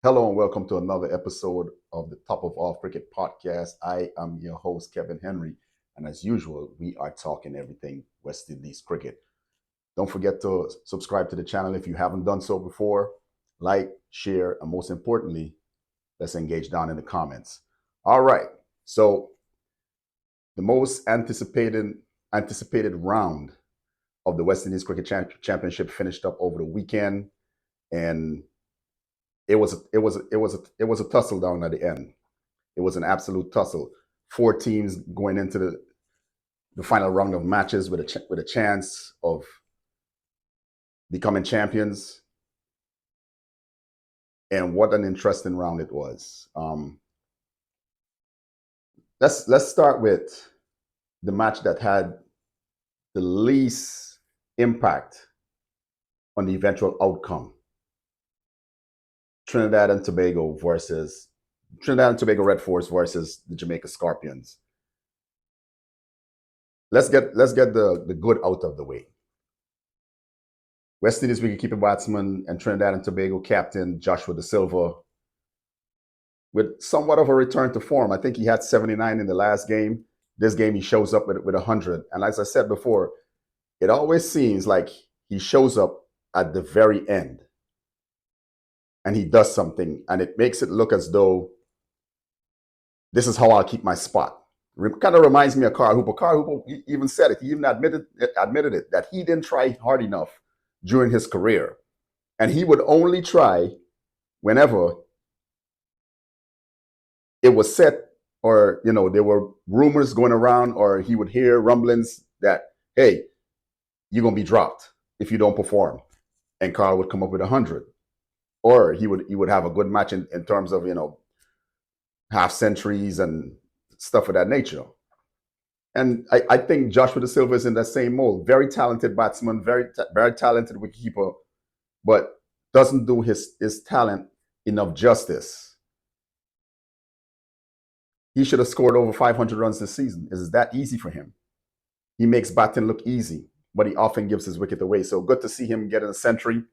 Hello and welcome to another episode of the Top of All Cricket podcast. I am your host, Kevin Henry, and as usual, we are talking everything West Indies cricket. Don't forget to subscribe to the channel if you haven't done so before. Like, share, and most importantly, let's engage down in the comments. All right, so the most anticipated round of the West Indies Cricket Championship finished up over the weekend, and it was a tussle down at the end. It was an absolute tussle. Four teams going into the final round of matches with a chance of becoming champions. And what an interesting round it was. Let's start with the match that had the least impact on the eventual outcome. Trinidad and Tobago Red Force versus the Jamaica Scorpions. Let's get the good out of the way. West Indies wicketkeeper batsman and Trinidad and Tobago captain Joshua Da Silva with somewhat of a return to form. I think he had 79 in the last game. This game he shows up with 100. And as I said before, it always seems like he shows up at the very end and he does something and it makes it look as though this is how I'll keep my spot. Kind of reminds me of Carl Hooper. Carl Hooper even said it. He even admitted it that he didn't try hard enough during his career. And he would only try whenever it was set or, there were rumors going around or he would hear rumblings that, hey, you're going to be dropped if you don't perform. And Carl would come up with 100. Or he would have a good match in terms of, half centuries and stuff of that nature. And I think Joshua Da Silva is in that same mold. Very talented batsman, very talented wicketkeeper, but doesn't do his talent enough justice. He should have scored over 500 runs this season. Is that easy for him? He makes batting look easy, but he often gives his wicket away. So good to see him getting a century.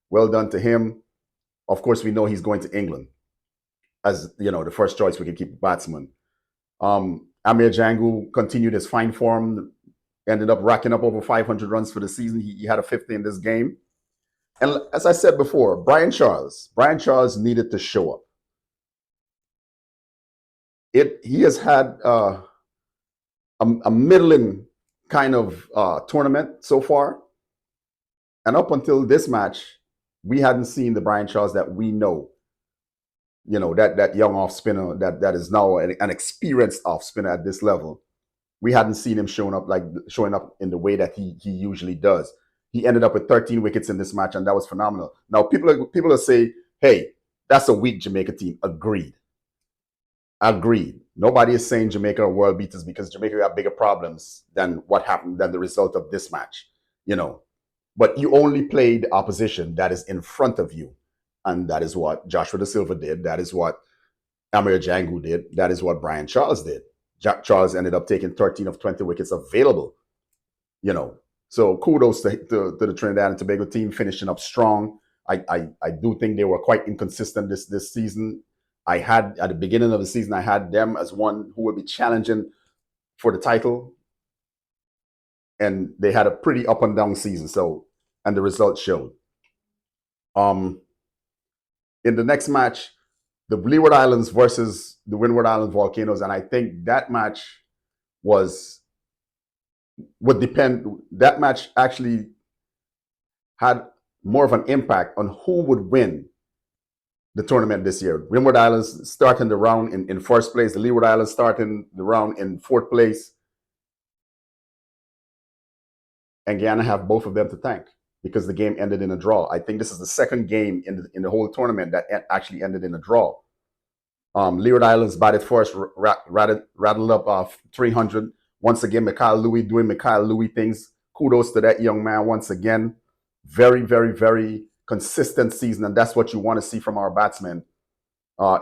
Well done to him. Of course, we know he's going to England as the first choice wicketkeeper batsman. Amir Jangu continued his fine form, ended up racking up over 500 runs for the season. He had a 50 in this game. And as I said before, Brian Charles needed to show up. He has had a middling kind of tournament so far. And up until this match, we hadn't seen the Brian Charles that we know. That young off spinner that is now an experienced off spinner at this level. We hadn't seen him showing up in the way that he usually does. He ended up with 13 wickets in this match, and that was phenomenal. Now people will say, "Hey, that's a weak Jamaica team." Agreed. Nobody is saying Jamaica are world beaters because Jamaica have bigger problems than the result of this match. But you only play the opposition that is in front of you. And that is what Joshua Da Silva did. That is what Amir Jangu did. That is what Brian Charles did. Charles ended up taking 13 of 20 wickets available. So kudos to the Trinidad and Tobago team finishing up strong. I do think they were quite inconsistent this season. At the beginning of the season, I had them as one who would be challenging for the title. And they had a pretty up and down season. And the results showed. In the next match, the Leeward Islands versus the Windward Island Volcanoes, and I think that match would depend. That match actually had more of an impact on who would win the tournament this year. Windward Islands starting the round in first place, the Leeward Islands starting the round in fourth place, and Guyana have both of them to thank because the game ended in a draw. I think this is the second game in the whole tournament that actually ended in a draw. Leeward Islands batted first, rattled up 300. Once again, Mikhail Louis doing Mikhail Louis things. Kudos to that young man once again. Very, very, very consistent season, and that's what you want to see from our batsmen.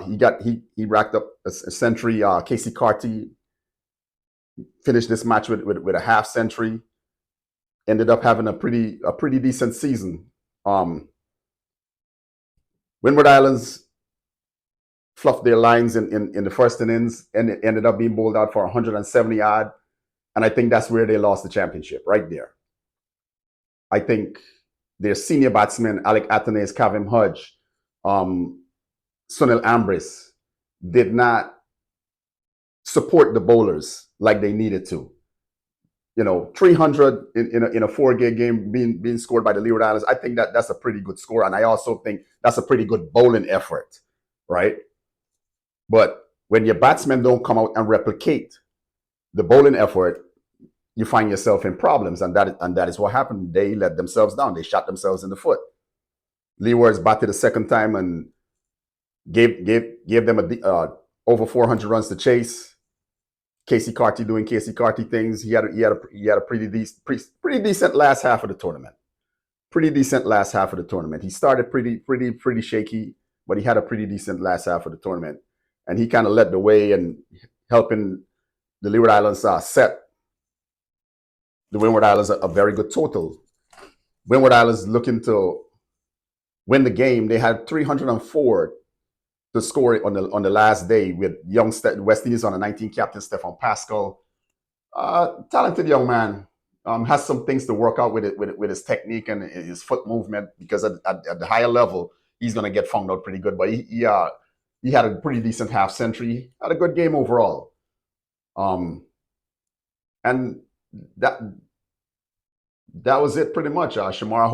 He racked up a century. Casey Carty finished this match with a half century. Ended up having a pretty decent season. Windward Islands fluffed their lines in the first innings, and it ended up being bowled out for 170 odd. And I think that's where they lost the championship, right there. I think their senior batsmen, Alec Athanaze, Kavim Hodge, Sunil Ambris, did not support the bowlers like they needed to. 300 in a 4-game being scored by the Leeward Islands, I think that's a pretty good score. And I also think that's a pretty good bowling effort, right? But when your batsmen don't come out and replicate the bowling effort, you find yourself in problems. And that is what happened. They let themselves down. They shot themselves in the foot. Leewards batted a second time and gave them over 400 runs to chase. Casey Carty doing Casey Carty things. He had a pretty decent last half of the tournament. He started pretty shaky, but he had a pretty decent last half of the tournament, and he kind of led the way and helping the Leeward Islands set the Windward Islands a very good total. Windward Islands looking to win the game. They had 304 to score on the last day with young West Indies on the 19 captain Stefan Pascal. Talented young man. Has some things to work out with his technique and his foot movement, because at the higher level he's going to get found out pretty good. But he had a pretty decent half century. Had a good game overall. And that was it pretty much. Shamar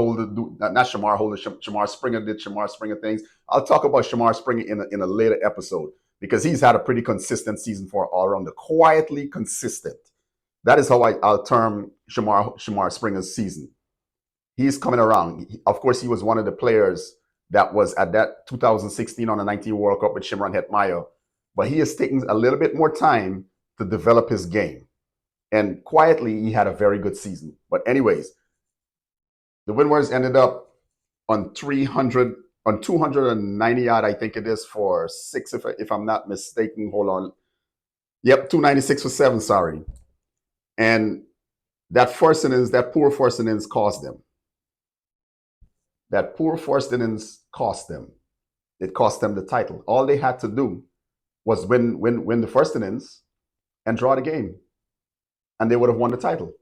Springer did Shamar Springer things. I'll talk about Shamar Springer in a later episode, because he's had a pretty consistent season for all-rounder. Quietly consistent. That is how I'll term Shamar Springer's season. He's coming around. Of course, he was one of the players that was at that 2016 on the 19 World Cup with Shimron Hetmyer. But he is taking a little bit more time to develop his game. And quietly, he had a very good season. But anyways, the Windwards ended up on 290 yard, I think it is, for 6, if I'm not mistaken. Hold on. Yep, 296 for 7, sorry. And that poor first innings cost them. It cost them the title. All they had to do was win the first innings and draw the game, and they would have won the title.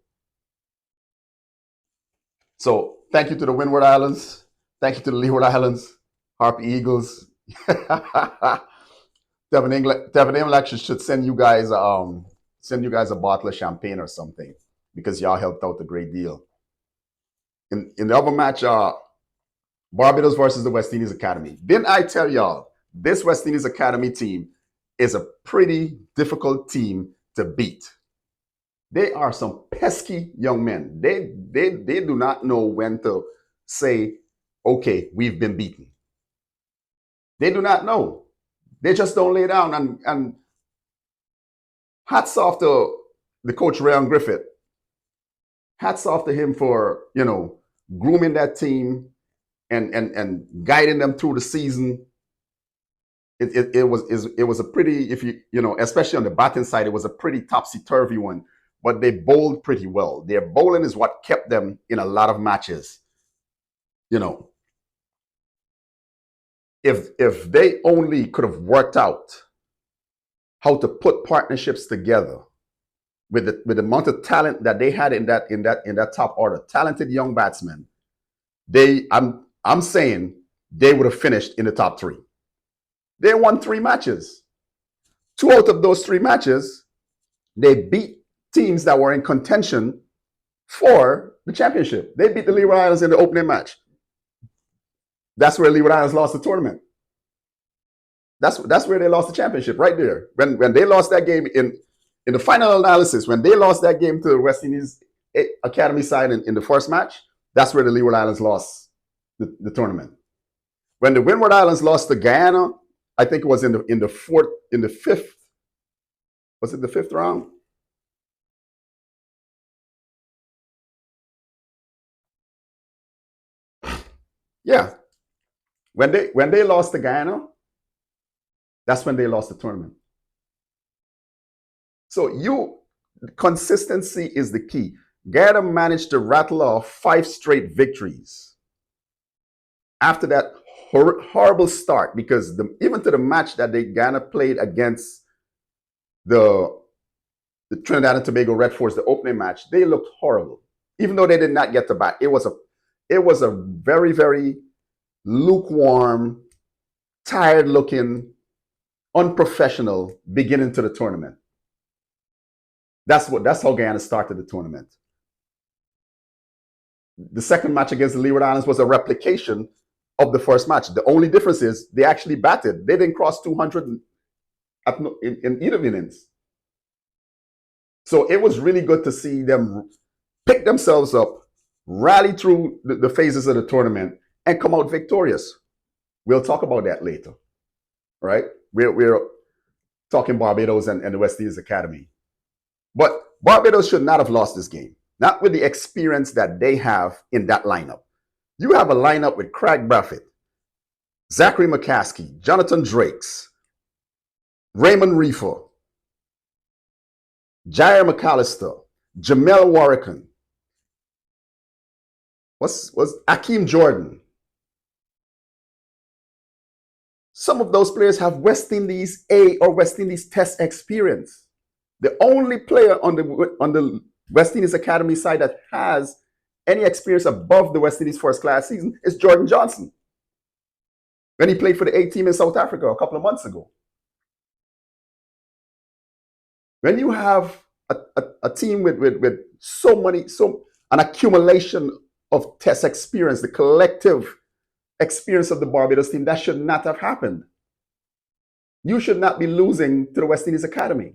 So thank you to the Windward Islands. Thank you to the Leeward Islands, Harpy Eagles. Devin England should send you guys a bottle of champagne or something, because y'all helped out a great deal. In the other match, Barbados versus the West Indies Academy. Didn't I tell y'all this West Indies Academy team is a pretty difficult team to beat? They are some pesky young men. They do not know when to say, okay, we've been beaten. They do not know. They just don't lay down. And hats off to the coach, Rayon Griffith. Hats off to him for, grooming that team and guiding them through the season. It was a pretty, especially on the batting side, it was a pretty topsy-turvy one. But they bowled pretty well. Their bowling is what kept them in a lot of matches. If they only could have worked out how to put partnerships together with the amount of talent that they had in that top order, talented young batsmen, I'm saying they would have finished in the top 3. They won 3 matches. 2 out of those 3 matches, they beat teams that were in contention for the championship. They beat the Leeward Islands in the opening match. That's where Leeward Islands lost the tournament. That's where they lost the championship, right there. When they lost that game in the final analysis, when they lost that game to the West Indies Academy side in the first match, that's where the Leeward Islands lost the tournament. When the Windward Islands lost to Guyana, I think it was in the fifth. Was it the 5th round? Yeah. When they lost to Guyana, that's when they lost the tournament. So consistency is the key. Guyana managed to rattle off 5 straight victories. After that horrible start because even to the match that Ghana played against the Trinidad and Tobago Red Force, the opening match, they looked horrible. Even though they did not get to bat, it was a very, very lukewarm, tired looking, unprofessional beginning to the tournament. That's how Guyana started the tournament. The second match against the Leeward Islands was a replication of the first match. The only difference is they actually batted. They didn't cross 200 in either innings. So it was really good to see them pick themselves up, rally through the phases of the tournament, and come out victorious. We'll talk about that later, right? We're talking Barbados and the West Indies Academy. But Barbados should not have lost this game, not with the experience that they have in that lineup. You have a lineup with Craig Brathwaite, Zachary McCaskey, Jonathan Drakes, Raymond Reefer, Jair McAllister, Jamel Warrican, was Akeem Jordan. Some of those players have West Indies A or West Indies Test experience. The only player on the West Indies Academy side that has any experience above the West Indies first class season is Jordan Johnson, when he played for the A team in South Africa a couple of months ago. When you have a team with an accumulation of test experience, the collective experience of the Barbados team, that should not have happened. You should not be losing to the West Indies Academy.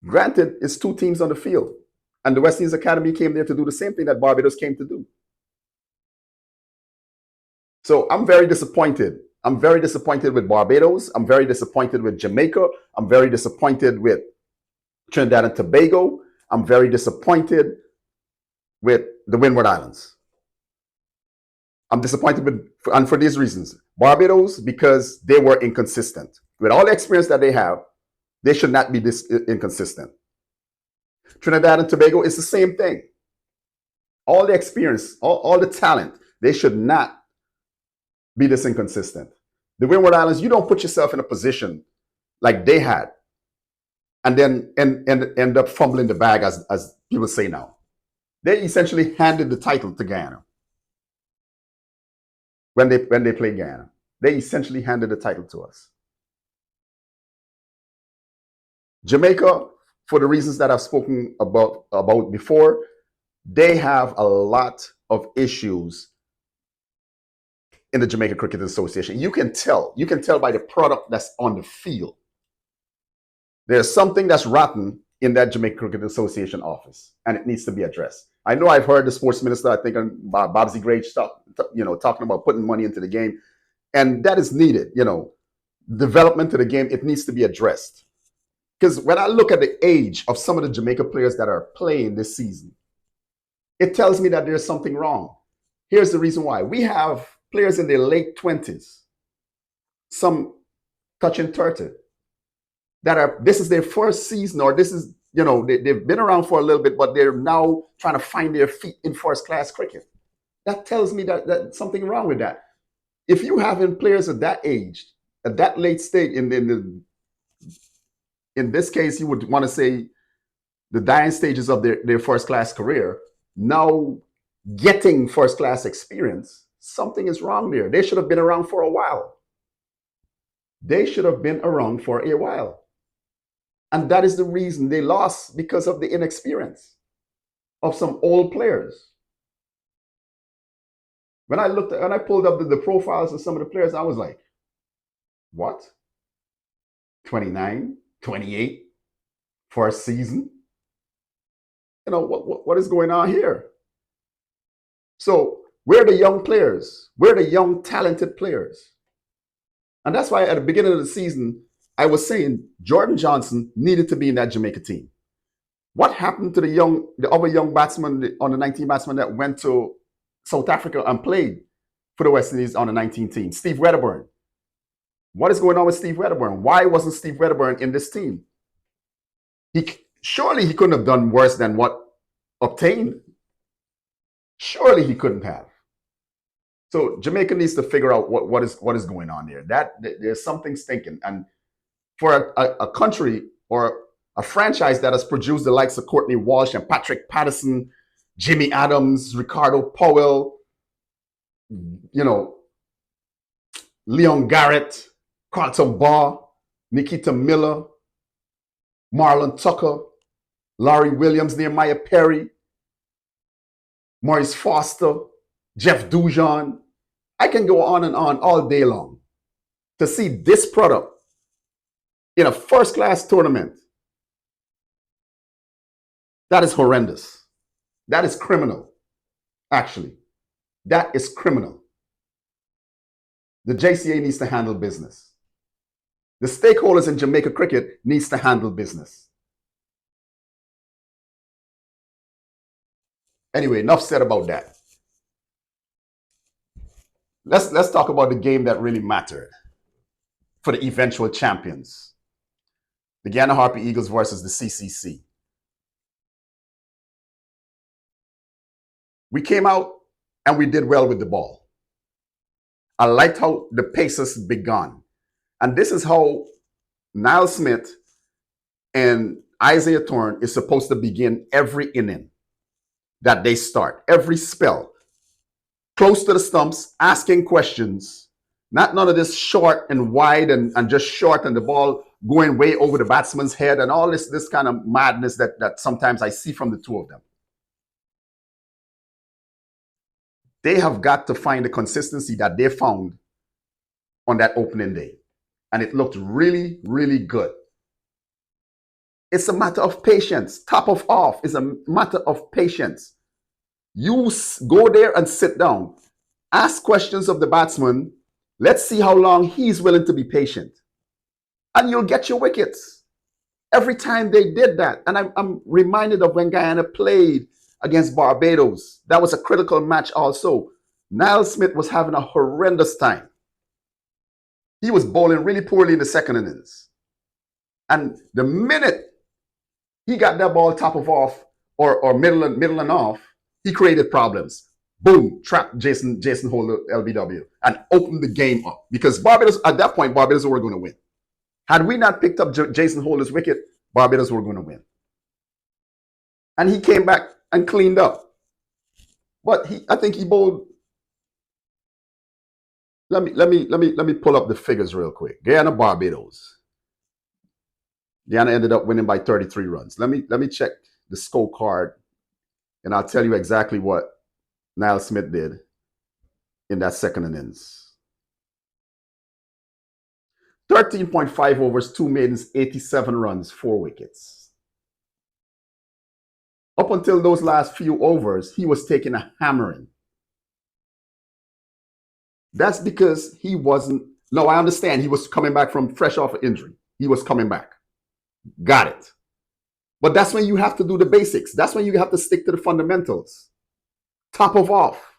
Granted, it's two teams on the field, and the West Indies Academy came there to do the same thing that Barbados came to do. So I'm very disappointed. I'm very disappointed with Barbados. I'm very disappointed with Jamaica. I'm very disappointed with Trinidad and Tobago. I'm very disappointed with the Windward Islands. I'm disappointed and for these reasons. Barbados, because they were inconsistent. With all the experience that they have, they should not be this inconsistent. Trinidad and Tobago is the same thing. All the experience, all the talent, they should not be this inconsistent. The Windward Islands, you don't put yourself in a position like they had and then end up fumbling the bag, as people say now. They essentially handed the title to Guyana. When they played Guyana, they essentially handed the title to us. Jamaica, for the reasons that I've spoken about before, they have a lot of issues in the Jamaica Cricket Association. You can tell by the product that's on the field. There's something that's rotten in that Jamaica Cricket Association office, and it needs to be addressed. I know I've heard the sports minister, I think, Babsy Grange, talking about putting money into the game, and that is needed. Development to the game, it needs to be addressed. Because when I look at the age of some of the Jamaica players that are playing this season, it tells me that there's something wrong. Here's the reason why. We have players in their late 20s, some touching 30, this is their first season, or this is, they've been around for a little bit, but they're now trying to find their feet in first class cricket. That tells me that something wrong with that. If you have players at that age, at that late stage, in this case, you would want to say the dying stages of their first class career, now getting first class experience, something is wrong there. They should have been around for a while. And that is the reason they lost, because of the inexperience of some old players. When I pulled up the profiles of some of the players, I was like, what? 29, 28, first season? What is going on here? So we're the young players. We're the young, talented players. And that's why at the beginning of the season, I was saying Jordan Johnson needed to be in that Jamaica team. What happened to the other young batsman, on the 19 batsman that went to South Africa and played for the West Indies on the 19 team? Steve Wedderburn. What is going on with Steve Wedderburn? Why wasn't Steve Wedderburn in this team? Surely he couldn't have done worse than what obtained. Surely he couldn't have. So Jamaica needs to figure out what is going on there. There's something stinking. And for a country or a franchise that has produced the likes of Courtney Walsh and Patrick Patterson, Jimmy Adams, Ricardo Powell, Leon Garrett, Carlton Barr, Nikita Miller, Marlon Tucker, Laurie Williams, Nehemiah Perry, Maurice Foster, Jeff Dujon. I can go on and on all day long. To see this product in a first-class tournament, that is horrendous. That is criminal, actually. That is criminal. The JCA needs to handle business. The stakeholders in Jamaica cricket needs to handle business. Anyway, enough said about that. Let's talk about the game that really mattered for the eventual champions. The Guyana Harpy Eagles versus the CCC. We came out and we did well with the ball. I liked how the paces began. And this is how Niall Smith and Isaiah Thorne is supposed to begin every inning that they start, every spell. Close to the stumps, asking questions. Not none of this short and wide and just short and the ball going way over the batsman's head and all this kind of madness that sometimes I see from the two of them. They have got to find the consistency that they found on that opening day. And it looked really, really good. It's a matter of patience. Top of off is a matter of patience. You go there and sit down. Ask questions of the batsman. Let's see how long he's willing to be patient. And you'll get your wickets. Every time they did that. And I'm reminded of when Guyana played against Barbados. That was a critical match also. Niall Smith was having a horrendous time. He was bowling really poorly in the second innings. And the minute he got that ball top of off or middle and off, he created problems. Boom, trapped Jason Holder, LBW, and opened the game up. Because Barbados, at that point, Barbados were going to win. Had we not picked up Jason Holder's wicket, Barbados were going to win. And he came back and cleaned up. But I think he bowled. Let me pull up the figures real quick. Guyana, Barbados. Guyana ended up winning by 33 runs. Let me check the scorecard, and I'll tell you exactly what Niall Smith did in that second innings. 13.5 overs, 2 maidens, 87 runs, 4 wickets. Up until those last few overs, he was taking a hammering. That's because he wasn't. No, I understand. He was coming back from fresh off an injury. He was coming back. Got it. But that's when you have to do the basics. That's when you have to stick to the fundamentals. Top of off.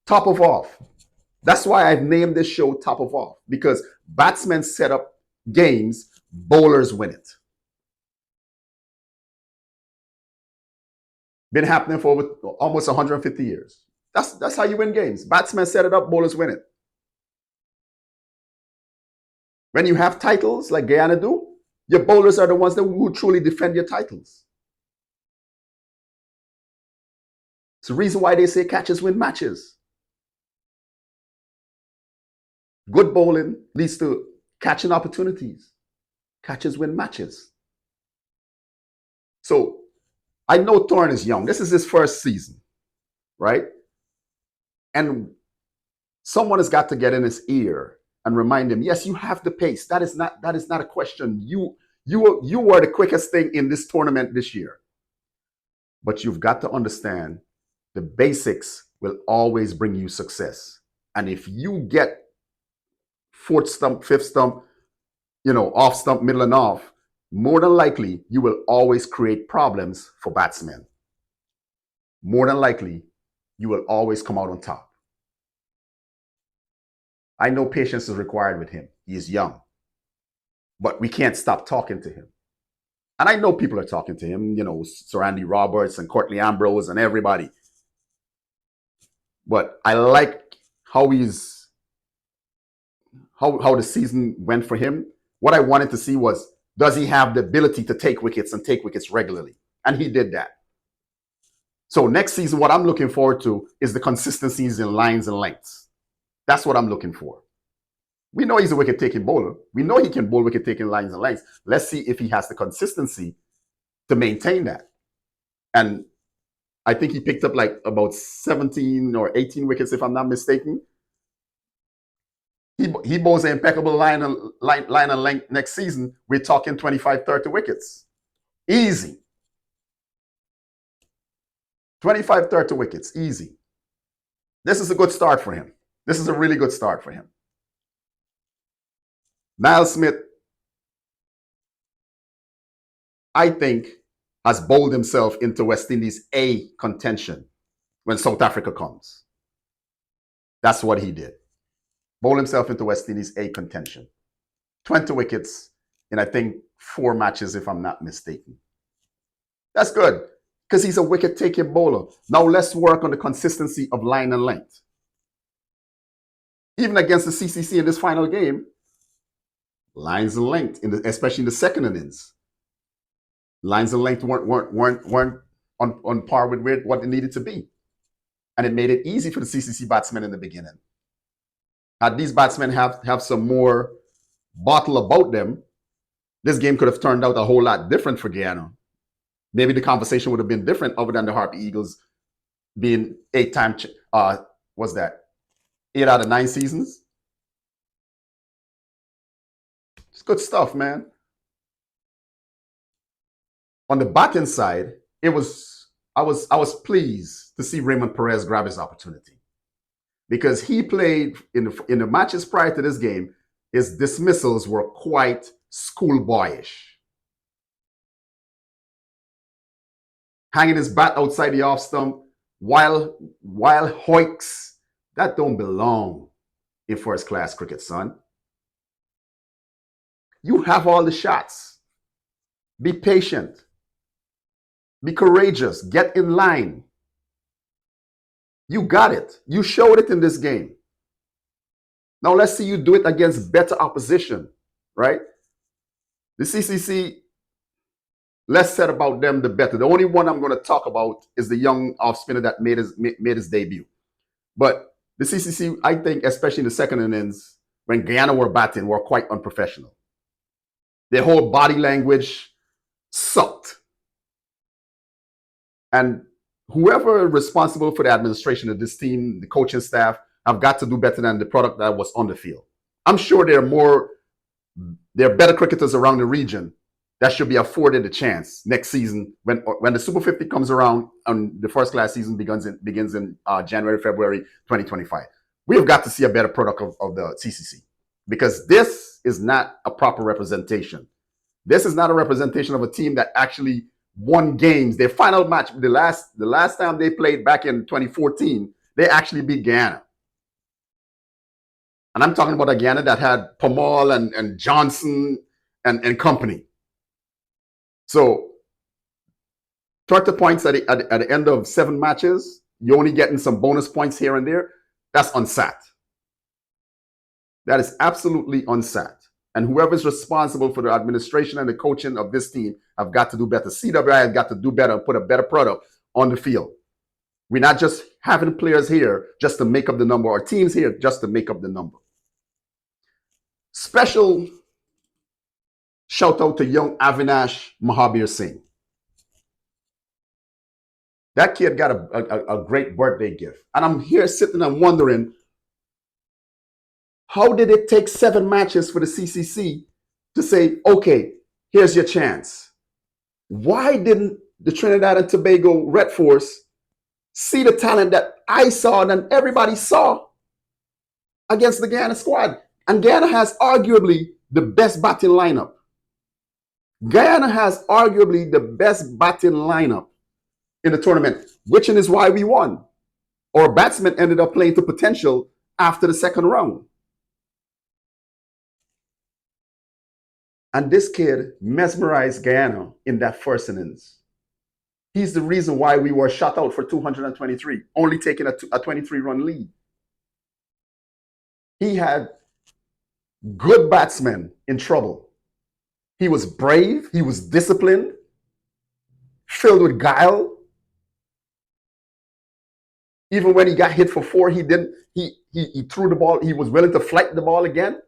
Top of off. That's why I've named this show Top of Off. Because batsmen set up games, bowlers win it. Been happening for almost 150 years. That's how you win games. Batsmen set it up, bowlers win it. When you have titles like Guyana do, your bowlers are the ones that will truly defend your titles. It's the reason why they say catches win matches. Good bowling leads to catching opportunities. Catches win matches. So I know Thorne is young. This is his first season, right? And someone has got to get in his ear and remind him, yes, you have the pace. That is not a question. You were the quickest thing in this tournament this year. But you've got to understand the basics will always bring you success. And if you get fourth stump, fifth stump, off stump, middle and off, more than likely, you will always create problems for batsmen. More than likely, you will always come out on top. I know patience is required with him. He is young. But we can't stop talking to him. And I know people are talking to him, Sir Andy Roberts and Courtney Ambrose and everybody. But I like how how the season went for him. What I wanted to see was, does he have the ability to take wickets and take wickets regularly? And he did that. So next season, what I'm looking forward to is the consistencies in lines and lengths. That's what I'm looking for. We know he's a wicket-taking bowler. We know he can bowl wicket-taking lines and lengths. Let's see if he has the consistency to maintain that. And I think he picked up like about 17 or 18 wickets, if I'm not mistaken. He bowls an impeccable line and length next season. We're talking 25, 30 wickets. Easy. 25, 30 wickets. Easy. This is a good start for him. This is a really good start for him. Niall Smith, I think, has bowled himself into West Indies A contention when South Africa comes. That's what he did. Bowl himself into West Indies A contention. 20 wickets in, I think, 4 matches, if I'm not mistaken. That's good, because he's a wicket-taking bowler. Now let's work on the consistency of line and length. Even against the CCC in this final game, lines and length, especially in the second innings, lines and length weren't on par with what they needed to be. And it made it easy for the CCC batsmen in the beginning. Had these batsmen have some more bottle about them, this game could have turned out a whole lot different for Guyana. Maybe the conversation would have been different other than the Harpy Eagles being 8-time, what's that, 8 out of 9 seasons? It's good stuff, man. On the batting side, I was pleased to see Raymond Perez grab his opportunity, because he played in the matches prior to this game. His dismissals were quite schoolboyish. Hanging his bat outside the off stump, while hoiks, that don't belong in first-class cricket, son. You have all the shots. Be patient. Be courageous. Get in line. You got it. You showed it in this game. Now let's see you do it against better opposition, right? The CCC, less said about them, the better. The only one I'm going to talk about is the young off spinner that made his debut. But the CCC, I think, especially in the second innings, when Guyana were batting, were quite unprofessional. Their whole body language sucked. And whoever is responsible for the administration of this team, the coaching staff, have got to do better than the product that was on the field. I'm sure there are better cricketers around the region that should be afforded a chance next season when the Super 50 comes around and the first class season begins in January, February 2025. We have got to see a better product of the CCC, because this is not a proper representation. This is not a representation of a team that actually won games. Their final match, the last time they played back in 2014, they actually beat Guyana. And I'm talking about a Guyana that had Pamal and Johnson and company. So 30 points at the end of 7 matches, you're only getting some bonus points here and there. That's unsat. That is absolutely unsat. And whoever's responsible for the administration and the coaching of this team have got to do better. CWI has got to do better and put a better product on the field. We're not just having players here just to make up the number, or teams here just to make up the number. Special shout out to young Avinash Mahabir Singh. That kid got a great birthday gift. And I'm here sitting and wondering, how did it take 7 matches for the CCC to say, okay, here's your chance? Why didn't the Trinidad and Tobago Red Force see the talent that I saw and everybody saw against the Guyana squad? And Guyana has arguably the best batting lineup. Guyana has arguably the best batting lineup in the tournament, which is why we won. Our batsmen ended up playing to potential after the second round. And this kid mesmerized Guyana in that first innings. He's the reason why we were shut out for 223, only taking a 23-run lead. He had good batsmen in trouble. He was brave. He was disciplined, filled with guile. Even when he got hit for 4, he didn't. He threw the ball. He was willing to flight the ball again.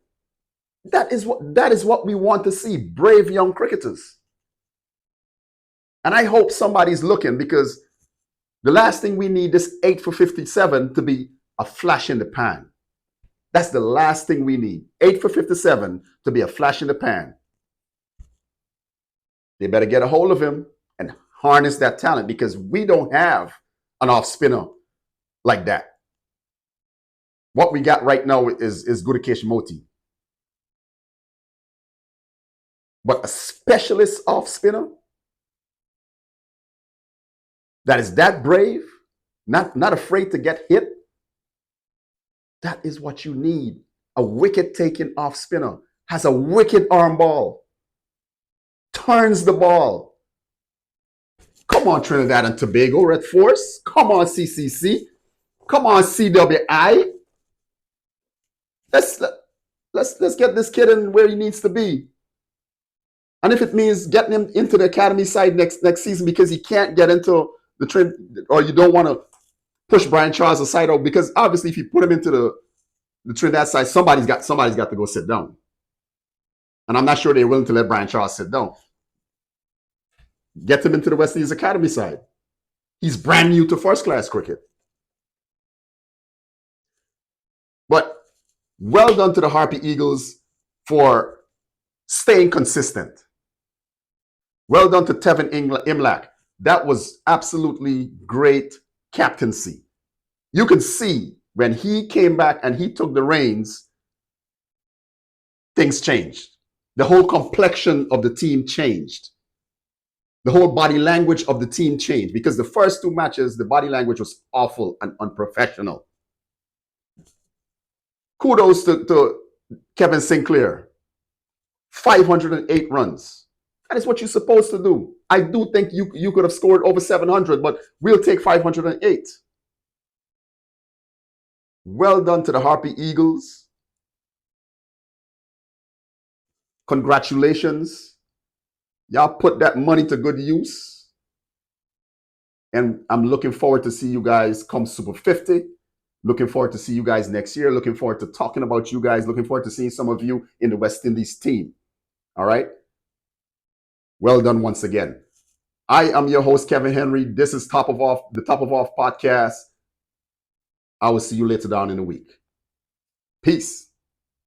That is what we want to see. Brave young cricketers. And I hope somebody's looking, because the last thing we need is 8 for 57 to be a flash in the pan. That's the last thing we need. 8 for 57 to be a flash in the pan. They better get a hold of him and harness that talent, because we don't have an off spinner like that. What we got right now is Gudakesh Moti. But a specialist off spinner that is that brave, not afraid to get hit, that is what you need. A wicket taking off spinner, has a wicked arm ball, turns the ball. Come on, Trinidad and Tobago, Red Force. Come on, CCC. Come on, CWI. Let's get this kid in where he needs to be. And if it means getting him into the academy side next season because he can't get into the trend, or you don't want to push Brian Charles aside, out, because obviously if you put him into the Trinidad side, somebody's got to go sit down. And I'm not sure they're willing to let Brian Charles sit down. Get him into the West Indies academy side. He's brand new to first class cricket. But well done to the Harpy Eagles for staying consistent. Well done to Tevin Imlach. That was absolutely great captaincy. You can see when he came back and he took the reins, things changed. The whole complexion of the team changed. The whole body language of the team changed, because the first 2 matches, the body language was awful and unprofessional. Kudos to Kevin Sinclair. 508 runs. That is what you're supposed to do. I do think you could have scored over 700, but we'll take 508. Well done to the Harpy Eagles. Congratulations. Y'all put that money to good use. And I'm looking forward to see you guys come Super 50. Looking forward to see you guys next year. Looking forward to talking about you guys. Looking forward to seeing some of you in the West Indies team. All right? Well done once again. I am your host, Kevin Henry. This is the Top of Off podcast. I will see you later down in the week. Peace.